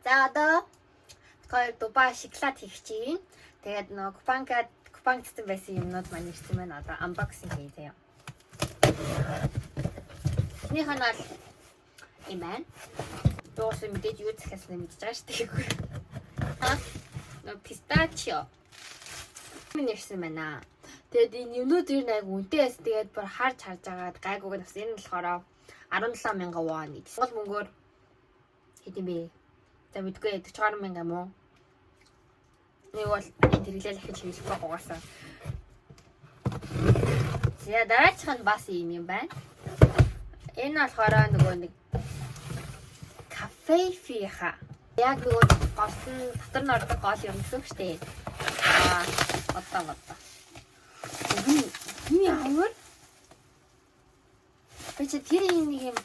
За одоо хоёр Дубай шоколад хийх чинь. Тэгээд нөгөө купангцсан байсан юмнууд маань ирсэн байна. Одоо unboxing хийе. Эхнийх нь бол юм байна. Дууссан мэдээж юу захиаснаа мэдчихэж байгаа шүү дээ. Нөгөө пистачио. Минь ирсэн байна. Тэгээд энэ юмнууд ер нь айгу үнэтэй байсан. Тэгээд бүр харж агаад гайгууг нь авсан. Энэ нь болохоор 17,000 вон гэж. Монгол мөнгөөр хэд юм бэ? За мэдгүй 40,000 юм уу? Нэг бол хэрэглээл ахиж хийлэхгүй гоогоосаа. За дараачих нь бас юм байна. Энэ болохоор нөгөө нэг кафе фиха. Яг нөгөө гол нь дотор нь ордог гол юм гэсэн үг шүү дээ. Одоо. Энэ ямар? Бачи тэр нэг юм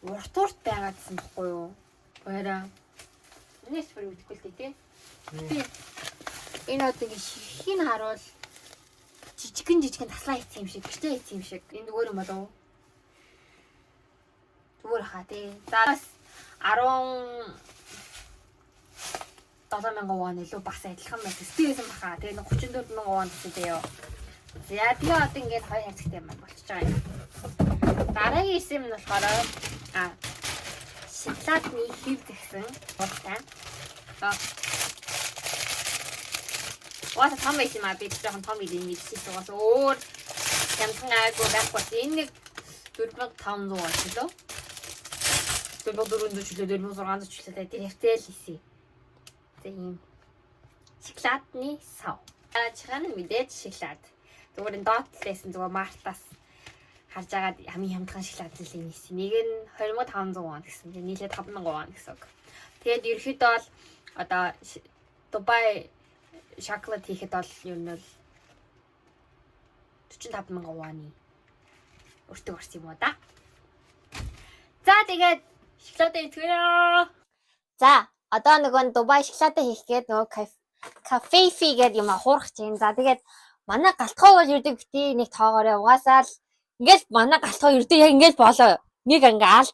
урт байгаад гэсэн баггүй юу? Баяраа. Энэс бүр үтгэл дээ тий. Энэ одоо ингэ шихийн харуул жижигэн таслаа хийх юм шиг, гэртээ хийх юм шиг. Энэ зүгээр юм болов уу? Зүгээр хаа тий. Зараас 17,000 вон илүү бас адилхан байх. Стилсэн баха. Тэгээ 34,000 вон гэсэн дээ ёо. За тэгээ одоо ингээд хоёр хайцагтай юм болчихж байгаа юм. Дараагийн исэн нь болохоор шоколадны хив гэсэн хурдтай. Угаасаа том байсан маа би жоохон том идэв нэгсээс угаасаа өөр ямхан айгуу байхгүй. Энэ нэг 4,500 болчихлоо. 4,400 ч үлээ 4,600 ч үлээ тэр хвтэл хийсэн. За ийм шоколадны сав. Чихэн мэдээж шоколад. Зүгээр энэ доотлээсэн зүгээр мартаас харж агаад хамгийн хямдхан шоколад нэлээ нээсэн. Нэг нь 2500 вон гэсэн. Тэгээ нийлээ 5000 вон гэсэн үг. Тэгээд ерөөхдөө бол одоо Дубай шоколад хийхэд бол ер нь бол 45,000 воны өртөг орсон юм уу да. За тэгээд шоколадаа итгэрээ. За одоо нөгөө Дубай шоколадаа хийх гээд нөгөө кафе фи гэдэг юм хуурах чинь. За тэгээд манай галтгой бол ердөг бити нэг тоогоорой. Угаасаа л ингээл манай галтгой ердөг яг ингээл болоо. Нэг ингээ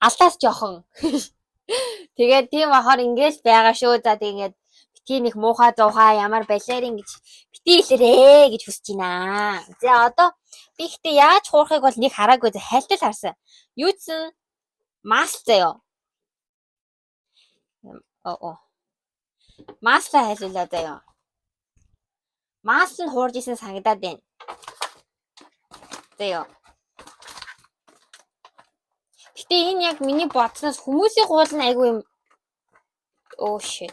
алдаас жоохон. Тэгээд тийм ахаар ингээл байгаа шүү. За тэгээд бити нэг муухай зуухай ямар балерин гэж бити хэлээрээ гэж хүсэж байна. За одоо би ихтэй яаж хуурахыг бол нэг хараагүй хайлтал харсан. Юу ч маск заяо. Масла хайлуулаа заяо. Маск нь хуурж исэн санагдаад байна. Заяо. Гэтэ энэ яг миний бодсноос хүмүүсийн гуул нь айгүй юм. Oh shit.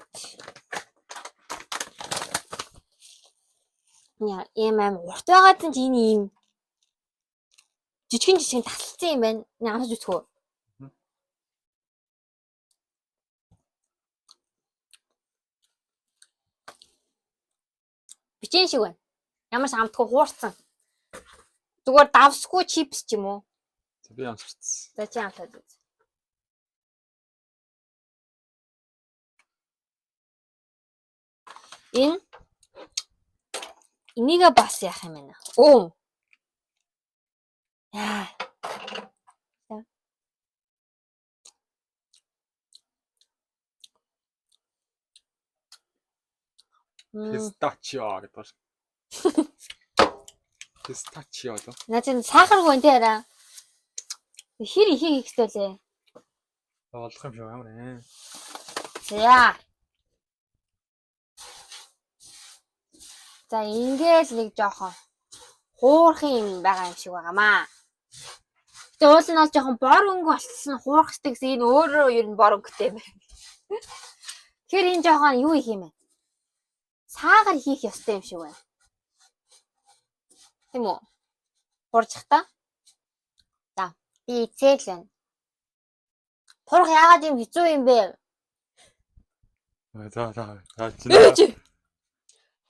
Яа, ийм урт байгаад чинь энэ ийм жижигэн тасалсан юм байна. Намсаж үсгөө. Бичэн шиг байна. Ямар ч амтгүй хуурцсан. Зүгээр давсгүй чипс ч юм уу? За би амтсан. За чи амтаад үз. Энийг бас яах юм бэ? Оо. Яа. Пистачио гэдэг байна. Пистачио лөө. Наа чи сахаргүй энэ хараа. Хэр ихийг ихтэй. Болох юм шиг амар ээ. За. За ингээл нэг жоохон хуурах юм байгаа юм шиг байгаамаа. Тэгээ уул нь бол жоохон бор өнгө болчихсон хуурах гэдэг гэсэн энэ өөрөө ер нь бор өнгөтэй байна. Тэгэхээр энэ жоохон юу их юм бэ? Саагаар хийх ёстой юм шиг байна. Тийм үү? Хурцах та. За, би эцээл байна. Хурах яагаад юм хэцүү юм бэ?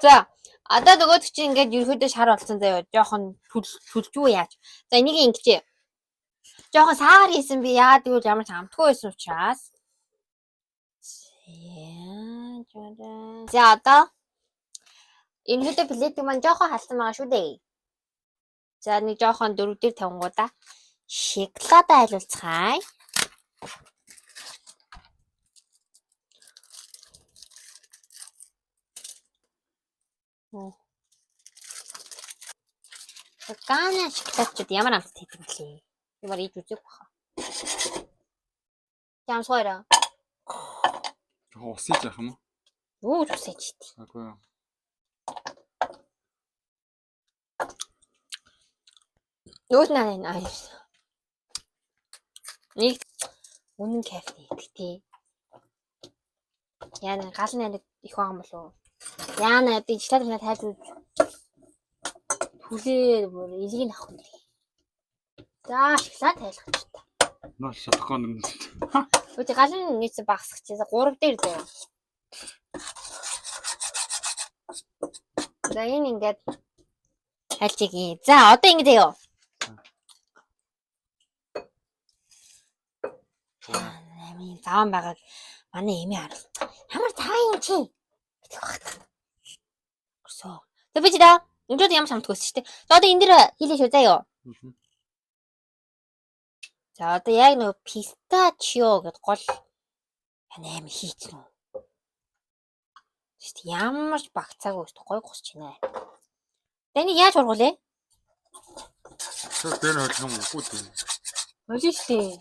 За, одоо нөгөөд чинь ингээд ерөөдөө шар болсон заяа. Жоохон төлжүү яаж. За, энийг ингэчээ. Жоохон саагаар хийсэн би яагаад гэвэл ямар ч амтгүй байсан учраас. За, одоо энэ плетик маань жоохон халсан байгаа шүү дээ. За нэг жоохон 4 дээр тавингуудаа шоколад айлуулцгаая. Гаана шоколадчууд ямар амт хийдэг юм бэ? Би барь ийж үзег баха. Ямар соёо. Жохоо ус хийж яах юм уу? Юу ч усаж идэх. Агүй юу. Юу ч наа энэ. Нэг үнэн кафе идэх тий. Яна гал найд их байгаа юм болов уу? Яна би шоколад надад хайж үз. Хүлээ бүр илгийг авах юм. За шоколад тайлах гэж та. Наа шатахгүй юм. Үгүй галын нийцээ багсчихсан 3 дээр заяа. За энэ ингээд хайлчигээ. За одоо ингэ заяа. Амин заан байгааг манай эмээ харав. Ямар цаа юм чи? Гэдэг багт. Өсөө. За би ч да. Өнөөдөр ямар самтгүйс шүү дээ. За одоо энэ дээр хийлээ шүү заяа. За одоо яг нөгөө пистачио гэдэг гол амин хийцэн үү. Тэст ямар ч багцаагүй өстө гой гусч байна. Тэнийг яаж ургуулээ? Тэр хөлгөн үгүй дээ. Болж штий.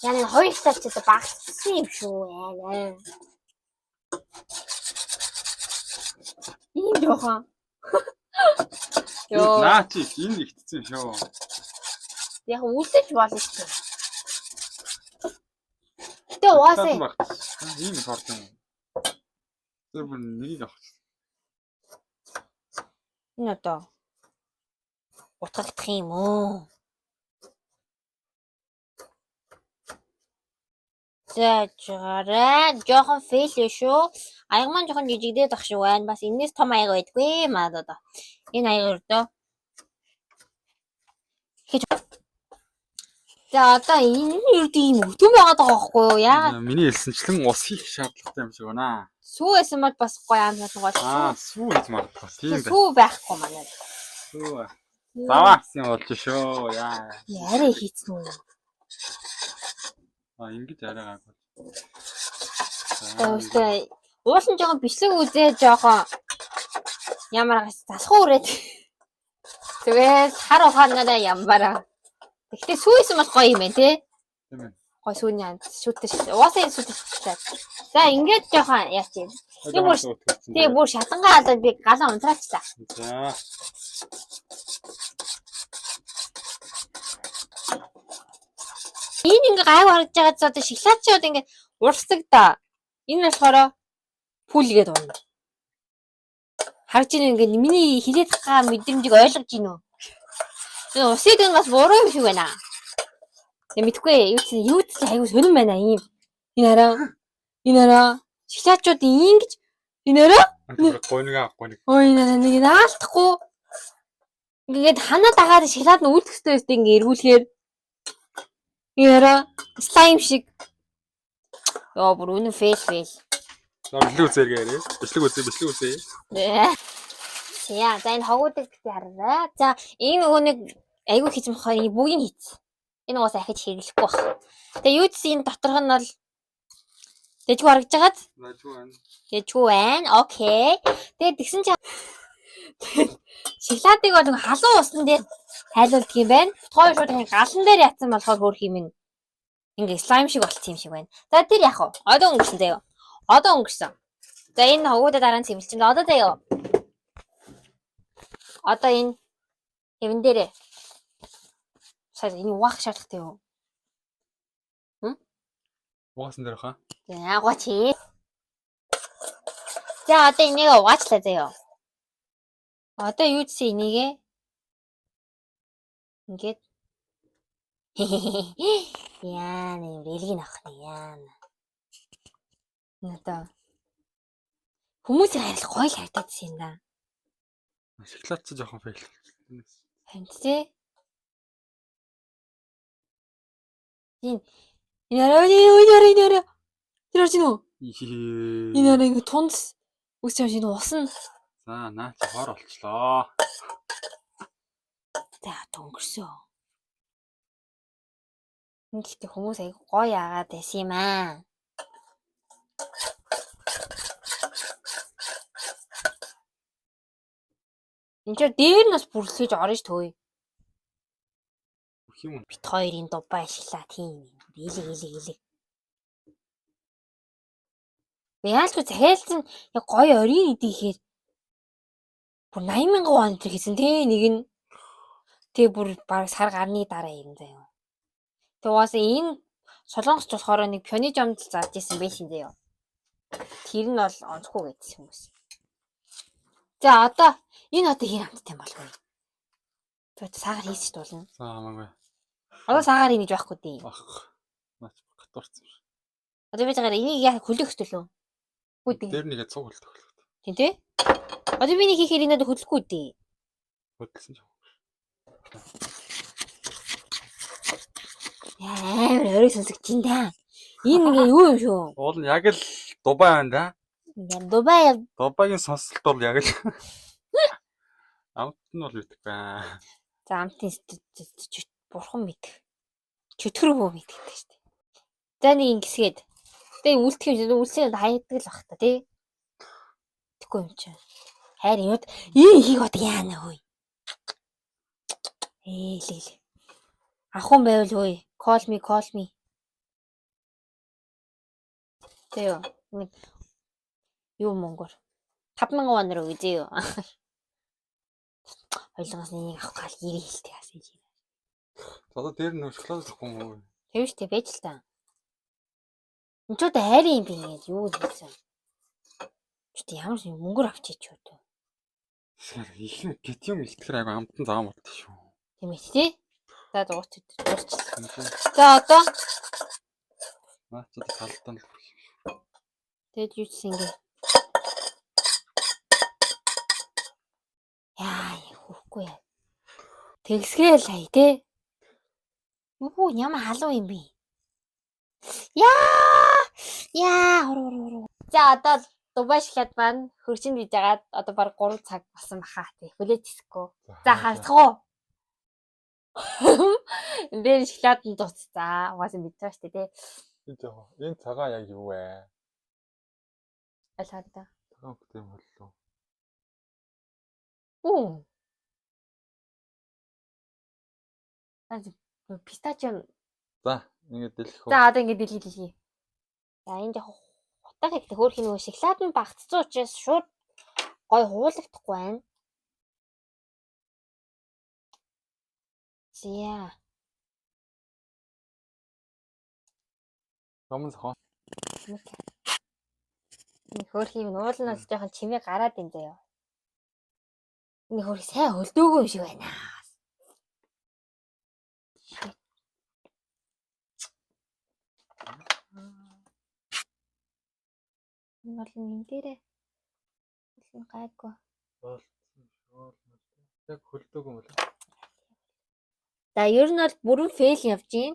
Яна хоёр талч багцсан юм шүү яана. Ийм жоохон. Йоо. Наа чи энэ ихтсэн шүү. Яг үлдэж болно шүү. Тэ угаасаа ийм сорт юм. Тэр бүр нэрийг авах. энэ одоо утгагдах юм уу? За жаараа жоохон фейл шүү. Аяг маань жоохон жижигдээд ах шиг байна. Бас энэс том аяг байдгүй маа одоо. Энэ аяг өрдөө. За одоо энэ юу ийм өтөн байгаад байгаа байхгүй юу? Яагаад Миний хэлсэнчлэн ус хийх шаардлагатай юм шиг байна. сүү байсан бол бас гоё юм байна. Аа, сүү гэж магадгүй. Тийм байх. Сүү байхгүй манай. Сүү. Заваас юм болж шүү. Яа. Яриа хийцэн үү? Ингэж арай гайгүй. Тэгвэл уулын жоохон бичлэг үзээ жоохон ямар засах үрээд. Тэгвэл хар ухаанаараа ямбараа. Гэхдээ сүүсэн бол гоё юм байна тий. Тийм ээ. Гоё сүүний анд шүтэж. Уусаа шүтэж. За ингээд жоохон яач юм. Тэгээ бүр шатангаа одоо би галаа унтраачлаа. За. Энэ ингээ гайв харагдаж байгаа ч одоо шоколадчууд ингээ урсдаг да. Энэ болохоор пүлгээд унна. Харж ийн ингээ миний хилээд байгаа мэдрэмжийг ойлгож гин үү? Энэ усыг нь бас буруу юм шиг байна. Я мэдгүй юу ч айгу сонирн байна ийм. Энэ араа шоколадчууд ингэж энэ араа гойныг авахгүй нэг. ой нэг наалтахгүй. Ингээд ханаа дагаад шоколад нь үлдэх ёстой өстэй ингээ эргүүлэхээр яра слайм шиг. Яа бүр үнэн фейл. За бичлэг үзээргээрээ. Бичлэг үзье. Яа, за энэ хогуудыг хараарай. За энэ нөгөө нэг айгүй хийцэн бохоо бүгийн хийц. Энэ уус ахиж хэрэглэхгүй баг. Тэгээ юу ч энэ доторх нь бол дэжгүй харагдаж байгаад. Дэжгүй байна. Окей. Тэгээ тэгсэн чинь шоколадыг бол халуун усны дээр тайлуулдаг юм байна. Тохой шууд ингэ галан дээр ятсан болохоор хөөх юм ин. Ингээ слайм шиг болчих юм шиг байна. За тэр яах вэ? Одоо өнгөрсөн заяа. Одоо өнгөрсөн. За энэ хогуудаа дараа нь цэмэлчин. Одоо заяа. Одоо энэ хэвэн дээрээ. Сая энэ угаах шаардлагатай юу? Угаасан дээр хаа? За угаач. За одоо энийг угаачлаа заяа. Одоо юу гэсэн энийгээ ингээд яана рэлгийн авах нь яана. Одоо хүмүүсийн харил гоё л харагдчихсан юм да. Шоколад ч жоохон фейл. Хэмтээ. Энэ арай. Тэр чинь үү? Энэ арай ингэ тунц үсч энэ усан. За наа чи хор болчлоо. За өнгөрсөн. Ингээд хүмүүс аяг гоё яагаад байсан юм аа. Энд чинь дээр нь бас бүрслэж орно ш төөе. Бүх юм. Бит хоёрын дубаа ашиглаа тийм юм. Илэг. Яалч захиалсан яг гоё орийн идэхээр бүр 80,000 вон төр хийсэн тий нэг нь. Тэгээ бүр баг сар гарны дараа юм заяа. Тэгээ угаасаа энэ солонгосч болохоор нэг пионижамд зарж исэн байсан заяа. Тэр нь бол онцгүй гэсэн хүмүүс. За одоо энэ хэр амттай болов вэ? Тэгээд саагаар хийсч дуулна. За хамаагүй. Одоо саагаар хийж байхгүй дээ. Наач гатуурсан. Одоо би цагаар энийг яа хөлөх төлөө. Үгүй дээр нэгэ цуг хөлтөх. Тийм тий? Одоо би нэг хийхээр энэ хөдлөхгүй дээ. Хөдлсөн ч. Амар орой сонсогч ин да. Энэ ингээ юу юм шүү? Уул нь яг л Дубай байна да. Ингээ Дубай Дубайгийн сонсолт бол яг л амт нь бол үүдэг байна. за амтын бурхан мэд. Чөтгөр бөө мэд гэдэг шүү дээ. За нэг ингэсгээд. Тэгээ үлдэх юм үлсээд хайдаг л бах та тий. Тэгэхгүй юм чинь. Хайр юуд хийх бод яана хөөе. Лээ. Ахын байвал хөөе. Call me. Тэё. Нэг юу монгор. 5,000 вон руу үзье юу. Ойлгоос нэг авах гал 90 хэлтэй асууж байна. Одоо дээр нь шоколад авахгүй юм уу? Тэвш тэ байж л та. Энд ч удаа хайрын юм би ингэж юу хэлсэн. Ч ямар юм мөнгөр авчиж ч үү. Их гэт юм ихтгэр айгу амтан зам болт шүү. Тийм ээ тий. За дуусчихсан. За одоо наач одоо талдаа л хүрх юм. тэгэд юу ч ингэ. Яа, хөөхгүй яа. Тэгсгээл хай тий. Юу ямар халуун юм бэ? Яа, хуруу. За одоо Дубай шоколад маань хөрчинд хийж агаад одоо баг 3 цаг болсон баха тий. Хүлээж тэсэхгүй. За харцгаа. Энд дээр шоколад нь дуус. За угаасаа мэдчихэж штэ тий. Энэ цагаан яг юу вэ? Алхаад та. Цагаан гэм боллоо. Оо. Пистачио. За, ингээд дэлгэх үү. За одоо ингээд дэлгий. За энэ яг хутаг ихтэй хөөх юм уу шоколад нь багтцсан учраас шууд гой хуулагдахгүй байна. Зя. Номон сохоо. Энэ хөөх юм уулнаас жоохон чимээ гараад ин заяа. Энэ хөөх сайн хөлдөөгүй юм шиг байна. Энэ бол энэ дээрээ гайгүй. Яг хөлдөөгүй юм байна. За ер нь бол бүрэн фейл явж гин.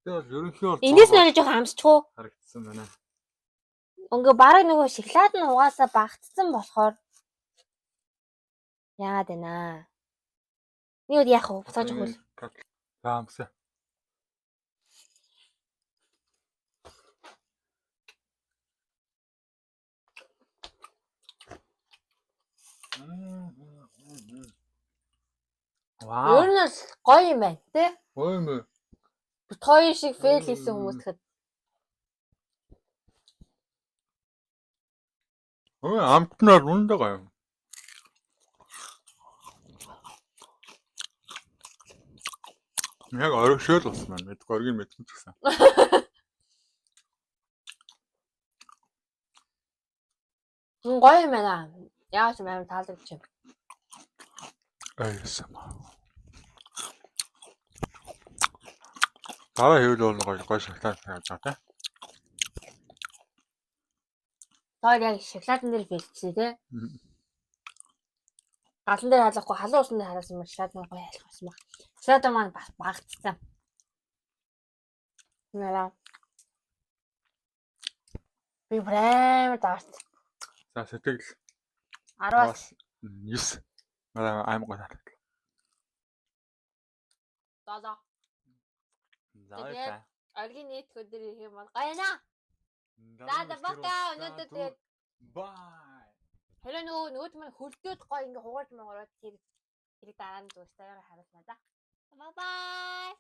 Тэгээ бол ерөнхийдөө Эндээс нэрээ жоохон амсчихгүй харагдсан байна. Ингээ бараг нөгөө шоколад нь угаасаа багтцсан болохоор яагаад вэ наа? Нэг яах вэ? Буцааж өгвөл. За амсаа. Вау. Ер нь бол гоё юм байна, тий? Гоё юм. Бит хоёр шиг фейл хийсэн хүмүүс тэгэхэд. Амтнаар үндэ гоё. Яг оройшоол болсон байна. Мэдгүй оргийн мэдсэн ч гэсэн. Гоё юм байна. Яаж юм амар таалагдчих юм. ASMR. Дараа хэвэл гоё шоколад хийж байгаа тийм. Тоор яг шоколадн дээр бэлдсэн тий. Галан дээр халахгүй халуун усан дээр хараасан юм шоколад маань гоё айлах байсан баг. Шоколад маань бас багтсан. Нэраа. Би прям даарт. За сэтгэл 10-аас 9. Мараа аймаг гоё таалагдав. доо. За. Оргийн нийт өдөр ирэх юм бол гоё наа. За бака өнөөдөр тэгээд bye. Хэрвээ нөгөө түмэн хөлдөөд гоё ингээ хугарч монгороод тэрийг дараа нь дуустайгаар харуулна за. Бай бай.